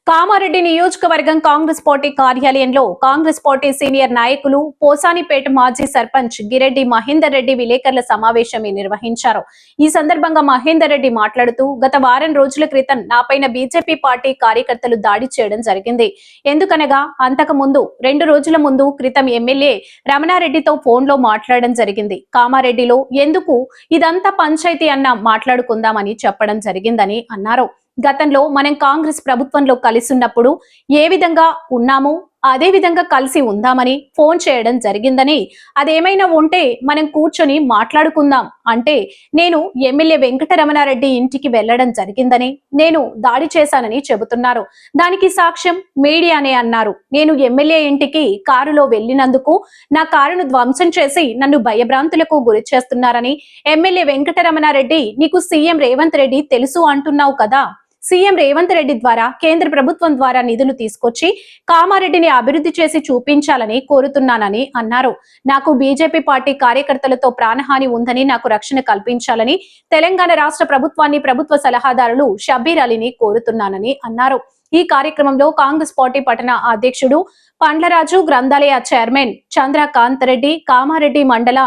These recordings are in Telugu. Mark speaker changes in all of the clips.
Speaker 1: కామారెడ్డి నియోజకవర్గం కాంగ్రెస్ పార్టీ కార్యాలయంలో కాంగ్రెస్ పార్టీ సీనియర్ నాయకులు పోసానిపేట మాజీ సర్పంచ్ గిరెడ్డి మహేందర్ రెడ్డి విలేకరుల సమావేశం నిర్వహించారు. ఈ సందర్భంగా మహేందర్ రెడ్డి మాట్లాడుతూ గత వారం రోజుల క్రితం నాపైన బీజేపీ పార్టీ కార్యకర్తలు దాడి చేయడం జరిగింది. ఎందుకనగా అంతకు ముందు 2 రోజుల ముందు క్రితం ఎమ్మెల్యే రమణారెడ్డితో ఫోన్ లో మాట్లాడడం జరిగింది. కామారెడ్డిలో ఎందుకు ఇదంతా పంచాయతీ అన్న మాట్లాడుకుందామని చెప్పడం జరిగిందని అన్నారు. గతంలో మనం కాంగ్రెస్ ప్రభుత్వంలో కలిసి ఉన్నప్పుడు ఏ విధంగా ఉన్నామో అదే విధంగా కలిసి ఉందామని ఫోన్ చేయడం జరిగిందని, అదేమైనా ఉంటే మనం కూర్చొని మాట్లాడుకుందాం అంటే నేను ఎమ్మెల్యే వెంకటరమణారెడ్డి ఇంటికి వెళ్లడం జరిగిందని, నేను దాడి చేశానని చెబుతున్నారు. దానికి సాక్ష్యం మీడియానే అన్నారు. నేను ఎమ్మెల్యే ఇంటికి కారులో వెళ్లినందుకు నా కారును ధ్వంసం చేసి నన్ను భయభ్రాంతులకు గురి చేస్తున్నారని, ఎమ్మెల్యే వెంకటరమణారెడ్డి నీకు సీఎం రేవంత్ రెడ్డి తెలుసు అంటున్నావు కదా, సీఎం రేవంత్ రెడ్డి ద్వారా కేంద్ర ప్రభుత్వం ద్వారా నిధులు తీసుకొచ్చి కామారెడ్డిని అభివృద్ధి చేసి చూపించాలని కోరుతున్నానని అన్నారు. నాకు బీజేపీ పార్టీ కార్యకర్తలతో ప్రాణహాని ఉందని నాకు రక్షణ కల్పించాలని తెలంగాణ రాష్ట్ర ప్రభుత్వాన్ని ప్రభుత్వ సలహాదారులు షబ్బీర్ అలీని కోరుతున్నానని అన్నారు. ఈ కార్యక్రమంలో కాంగ్రెస్ పార్టీ పట్టణ అధ్యక్షుడు పండ్లరాజు, గ్రంథాలయ చైర్మన్ చంద్రకాంత్ రెడ్డి, కామారెడ్డి మండల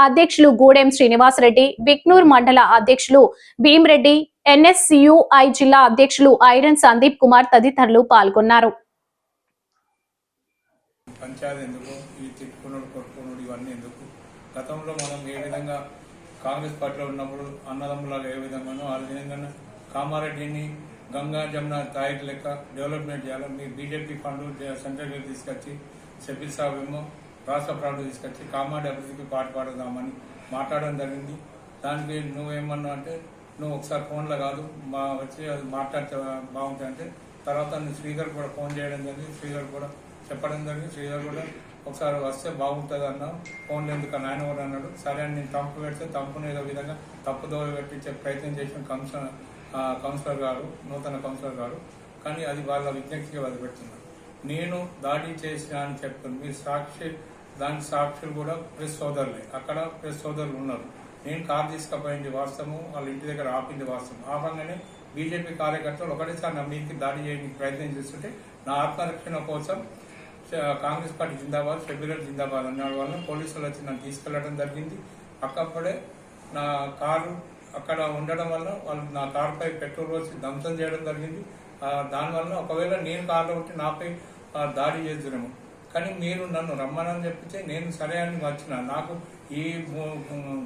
Speaker 1: అధ్యక్షులు గూడెం శ్రీనివాసరెడ్డి, బిక్నూర్ మండల అధ్యక్షులు భీమ్రెడ్డి, ఎన్ఎస్యుఐ జిల్లా అధ్యక్షులు ఐరన్ సందీప్ కుమార్ తదితరులు పాల్గొన్నారు.
Speaker 2: గతంలో మనం ఏ విధంగా కాంగ్రెస్ పార్టీలో ఉన్నప్పుడు అన్నదమ్ములాగా ఏ విధంగానో ఆ విధంగా కామారెడ్డిని గంగా జమున తాయికి లెక్క డెవలప్మెంట్ చేయాలి. మీ బీజేపీ ఫండ్ సెంట్రల్ తీసుకొచ్చి షబ్బీర్ సాబ్ ఏమో రాష్ట్ర ఫండ్ తీసుకొచ్చి కామారెడ్డి అభివృద్ధికి పాటుపడదామని మాట్లాడడం జరిగింది. దానికి నువ్వేమన్నా అంటే నువ్వు ఒకసారి ఫోన్లో కాదు మా వచ్చి అది మాట్లాడితే బాగుంటుంది అంటే తర్వాత నువ్వు శ్రీధర్ కూడా ఫోన్ చేయడం జరిగింది. శ్రీధర్ కూడా చెప్పడం జరిగింది. శ్రీధర్ కూడా ఒకసారి వస్తే బాగుంటుంది అన్నావు, ఫోన్లో ఎందుకు ఆయన కూడా అన్నాడు. సరే అని నేను తప్పు పెడితే తప్పును ఏదో విధంగా తప్పుదోవ పెట్టించే ప్రయత్నం చేసిన కౌన్సిలర్ గారు, నూతన కౌన్సిలర్ గారు, కానీ అది వాళ్ళ విజ్ఞప్తిగా వదిలిపెడుతున్నారు. నేను దాడి చేసిన అని చెప్తాను. మీరు దానికి సాక్షులు కూడా ప్రెస్ సోదరులే, అక్కడ ప్రెస్ సోదరులు ఉన్నారు. నేను కారు తీసుకుపోయింది వాస్తవం, వాళ్ళ ఇంటి దగ్గర ఆపింది వాస్తవం. ఆపంగానే బీజేపీ కార్యకర్తలు ఒకటేసారి నా మీదకి దాడి చేయడానికి ప్రయత్నం చేస్తుంటే నా ఆత్మరక్షణ కోసం కాంగ్రెస్ పార్టీ జిందాబాద్, షబ్బీర్ జిందాబాద్ అన్నాడు వల్ల పోలీసులు వచ్చి నన్ను తీసుకెళ్లడం జరిగింది. అక్కడే నా కారు అక్కడ ఉండడం వల్ల వాళ్ళు నా కారుపై పెట్రోల్ పోసి ధ్వంసం చేయడం జరిగింది. దానివల్ల ఒకవేళ నేను కారులో ఉంటే నాపై దాడి చేస్తున్నాము. కానీ మీరు నన్ను రమ్మనని చెప్పితే నేను సరే అని వచ్చిన. నాకు ఈ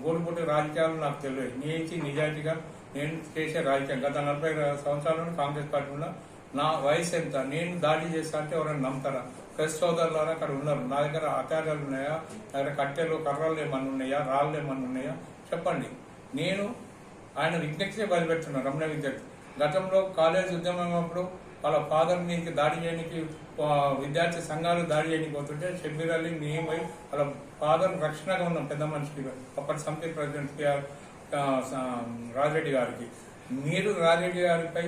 Speaker 2: గోడుపుట్టి రాజకీయాలు నాకు తెలియదు. నీతి నిజాయితీగా నేను చేసే రాజకీయం గత 40 సంవత్సరాలను కాంగ్రెస్ పార్టీలో నా వయసు ఎంత, నేను దాడి చేస్తా అంటే ఎవరైనా నమ్ముతారా? ప్రెస్ సోదరులారా అక్కడ ఉన్నారు. నా దగ్గర ఆచారాలు ఉన్నాయా, నా దగ్గర కట్టెలు కర్రలు ఏమన్నా ఉన్నాయా, రాళ్ళు ఏమన్నా ఉన్నాయా చెప్పండి. నేను ఆయన విజ్ఞప్తిగా బయలుపెడుతున్నాను. రమణ విద్యార్థి గతంలో కాలేజ్ ఉద్యమం అప్పుడు వాళ్ళ ఫాదర్ మీదకి దాడి చేయడానికి విద్యార్థి సంఘాలు దాడి చేయడానికి పోతుంటే షబ్బీర్ అలీ మేమై వాళ్ళ ఫాదర్ రక్షణగా ఉన్నాం పెద్ద మనిషికి. అప్పటి సమితి ప్రెసిడెంట్ రాజిరెడ్డి గారికి, మీరు రాజిరెడ్డి గారిపై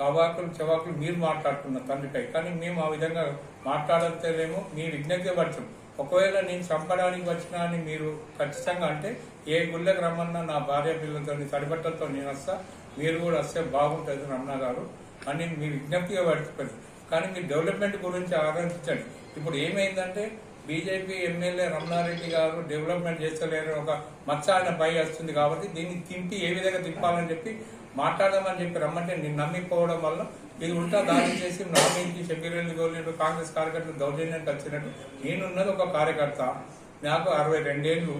Speaker 2: అవాకులు చవాకులు మీరు మాట్లాడుతున్నారు తండ్రిపై, కానీ మేము ఆ విధంగా మాట్లాడలేమో మీ విజ్ఞప్తి పరచం. ఒకవేళ నేను చంపడానికి వచ్చినా అని మీరు ఖచ్చితంగా అంటే ఏ గుళ్ళకి రమ్మన్నా నా భార్య పిల్లలతో తడిబట్టలతో నేను వస్తా, మీరు కూడా వస్తే బాగుంటుంది రమణ గారు అని మీ విజ్ఞప్తిగా పడుతుంది. కానీ మీరు డెవలప్మెంట్ గురించి ఆలోచించండి. ఇప్పుడు ఏమైందంటే బీజేపీ ఎమ్మెల్యే రమణారెడ్డి గారు డెవలప్మెంట్ చేస్తలేరు ఒక మచ్చ ఆయన పై వస్తుంది కాబట్టి దీన్ని తింపి ఏ విధంగా తిప్పాలని చెప్పి మాట్లాడదామని చెప్పి రమ్మంటే నేను నమ్మిపోవడం వల్ల ఇది ఉంటా దాడి చేసి నా మీదకి షబ్బీర్ అలీ గోలినట్టు కాంగ్రెస్ కార్యకర్తలు దౌర్జన్యానికి వచ్చినట్టు. నేనున్నది ఒక కార్యకర్త, నాకు 62 ఏళ్ళు,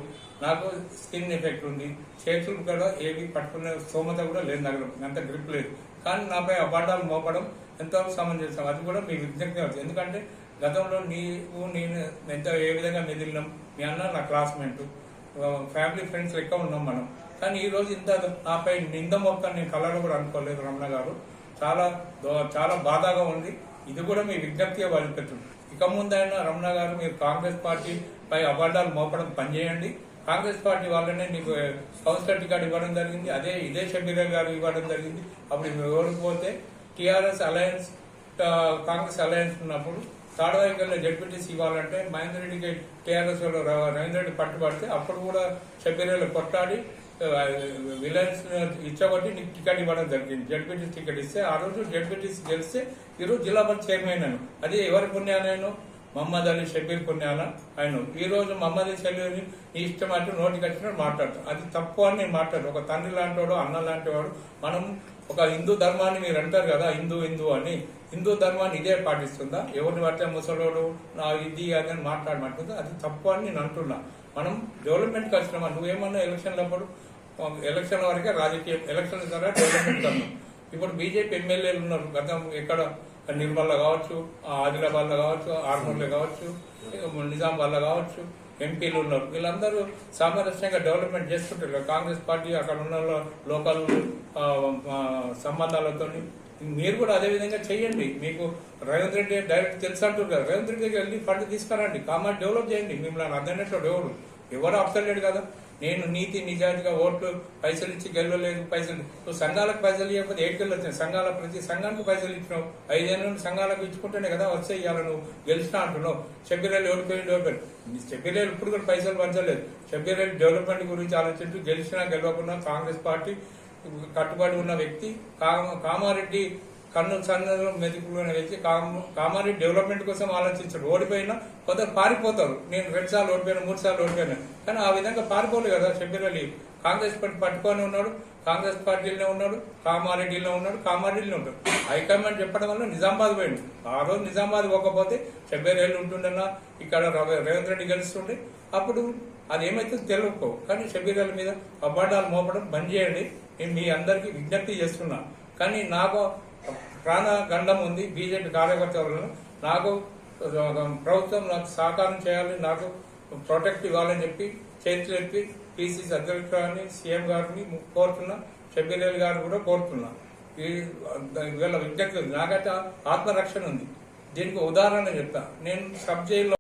Speaker 2: నాకు స్కిన్ ఎఫెక్ట్ ఉంది, చేతులు కూడా ఏవి పట్టుకునే స్తోమత కూడా లేదు, నాకు అంత గ్రిప్ లేదు. కానీ నాపై అపార్థాలు మోపడం ఎంతో సమంజసం. అది కూడా మీ విజ్ఞప్తి అవుతుంది. ఎందుకంటే గతంలో నేను ఎంత ఏ విధంగా మెదిలినాం, మీ అన్న నా క్లాస్మేట్, ఫ్యామిలీ ఫ్రెండ్స్ లెక్క ఉన్నాం మనం. కానీ ఈ రోజు ఇంత నాపై నింద మొత్తం నేను కళలో కూడా అనుకోలేదు రమణ గారు. చాలా చాలా బాధగా ఉంది. ఇది కూడా మీ విజ్ఞప్తిగా వదిలిపెట్టింది. ఇక ముందైనా రమణ గారు మీరు కాంగ్రెస్ పార్టీ పై అబద్ధాలు మోపడం పనిచేయండి. కాంగ్రెస్ పార్టీ వాళ్ళనే నీకు కౌన్సిలర్ టికెట్ ఇవ్వడం జరిగింది, ఇదే షబ్బీర్ గారు ఇవ్వడం జరిగింది. అప్పుడు ఓడిపోతే టీఆర్ఎస్ అలయన్స్ కాంగ్రెస్ అలయన్స్ ఉన్నప్పుడు తాడవాయికల్లో జడ్పీటీసీ ఇవ్వాలంటే మహేందర్ రెడ్డికి టీఆర్ఎస్ రవీంద్ర రెడ్డి పట్టుబడితే అప్పుడు కూడా షబ్బీర్ కొట్లాడి విలయన్స్ ఇచ్చగొట్టి నీకు టికెట్ ఇవ్వడం జరిగింది. జడ్పీటీసీ టికెట్ ఇస్తే ఆ రోజు జడ్పీటీసీ గెలిస్తే ఈరోజు జిల్లా పరిషత్ చైర్మన్ ఆయన. అది ఎవరి పుణ్యాలను? మహమ్మద్ అలీ షబీర్ పుణ్యాల ఆయన. ఈ రోజు మహమ్మద్ అలీ షబీర్ ఇష్టం అంటే నోటికి వచ్చినట్టు మాట్లాడతాం. అది తప్పు అని నేను మాట్లాడు. ఒక తండ్రి లాంటి వాడు, అన్న లాంటి వాడు. మనం ఒక హిందూ ధర్మాన్ని మీరు అంటారు కదా, హిందూ అని. హిందూ ధర్మాన్ని ఇదే పాటిస్తుందా? ఎవరిని పడితే ముసలోడు నా ఇది అని మాట్లాడమంటుందా? అది తప్పు అని నేను అంటున్నా. మనం డెవలప్మెంట్కి వచ్చినామా? నువ్వేమన్నా ఎలక్షన్లప్పుడు ఎలక్షన్ వరకే రాజకీయం, ఎలక్షన్ ద్వారా డెవలప్మెంట్ అన్నాం. ఇప్పుడు బీజేపీ ఎమ్మెల్యేలు ఉన్నారు. గతం ఎక్కడ నిర్మల్లో కావచ్చు, ఆదిలాబాద్లో కావచ్చు, ఆర్మూర్లో కావచ్చు, నిజామాబాద్లో కావచ్చు, ఎంపీలు ఉన్నారు. వీళ్ళందరూ సామరస్యంగా డెవలప్మెంట్ చేసుకుంటారు. కాంగ్రెస్ పార్టీ అక్కడ ఉన్న లోకల్ సంబంధాలతో మీరు కూడా అదే విధంగా చెయ్యండి. మీకు రేవంత్ రెడ్డి డైరెక్ట్ తెలుసు అంటారు కదా, రేవంత్ రెడ్డి దగ్గర వెళ్ళి ఫండ్ తీసుకురండి, కామన్ డెవలప్ చేయండి. మిమ్మల్ని అర్థమైనట్టు ఎవరు అవసరం కదా. నేను నీతి నిజాయితీగా ఓట్లు పైసలు ఇచ్చి గెలవలేదు, పైసలు నువ్వు సంఘాలకు పైసలు ఇవ్వకపోతే ఏడుకెళ్ళి వచ్చినాయి. సంఘాల ప్రతి సంఘానికి పైసలు ఇచ్చినావు. 5 ఏళ్ళ నుండి సంఘాలకు ఇచ్చుకుంటేనే కదా వచ్చే ఇవ్వాలి. నువ్వు గెలిచినా అంటున్నావు. షబ్బీరేలు ఓడిపోయి షబ్బీరేలు ఇప్పుడు కూడా పైసలు పంచలేదు. షబ్బీరేలు డెవలప్మెంట్ గురించి ఆలోచించు. గెలిచినా గెలవకుండా కాంగ్రెస్ పార్టీ కట్టుబడి ఉన్న వ్యక్తి. కామారెడ్డి కన్ను సన్నలు మెదుకున్న వ్యక్తి. కామారెడ్డి డెవలప్మెంట్ కోసం ఆలోచించాడు. ఓడిపోయినా కొందరు పారిపోతారు. నేను 2 సార్లు ఓడిపోయినా, 3 సార్లు ఓడిపోయినా, కానీ ఆ విధంగా పారిపోలేదు కదా. షబ్బీర్ అలీ కాంగ్రెస్ పార్టీ పట్టుకొని ఉన్నాడు, కాంగ్రెస్ పార్టీలో ఉన్నాడు, కామారెడ్డిలో ఉన్నాడు, కామారెడ్డిలో ఉంటాడు. హైకమాండ్ చెప్పడం వల్ల నిజామాబాద్ పోయింది. ఆ రోజు నిజామాబాద్ పోకపోతే షబ్బీర్ అలీ ఉంటుండన్నా, ఇక్కడ రేవంత్ రెడ్డి గెలుస్తుండే. అప్పుడు అది ఏమైతే తెలియకపోవు. కానీ షబ్బీర్ అలీ మీద అబద్ధాలు మోపడం బంద్ చేయండి. నేను మీ అందరికీ విజ్ఞప్తి చేస్తున్నా. కానీ నాకు ప్రాణ గండం ఉంది బీజేపీ కార్యకర్తలను. నాకు ప్రభుత్వం నాకు సహకారం చేయాలి, నాకు ప్రొటెక్ట్ ఇవ్వాలని చెప్పి చేతులు ఎత్తి పిసిసి అధ్యక్షుడిని, సీఎం గారిని కోరుతున్నా. షబ్బీర్ అలీ గారు కూడా కోరుతున్నా. వీళ్ళ విజ్ఞప్తి నాకైతే ఆత్మరక్షణ ఉంది. దీనికి ఉదాహరణ చెప్తా. నేను సబ్ జైల్లో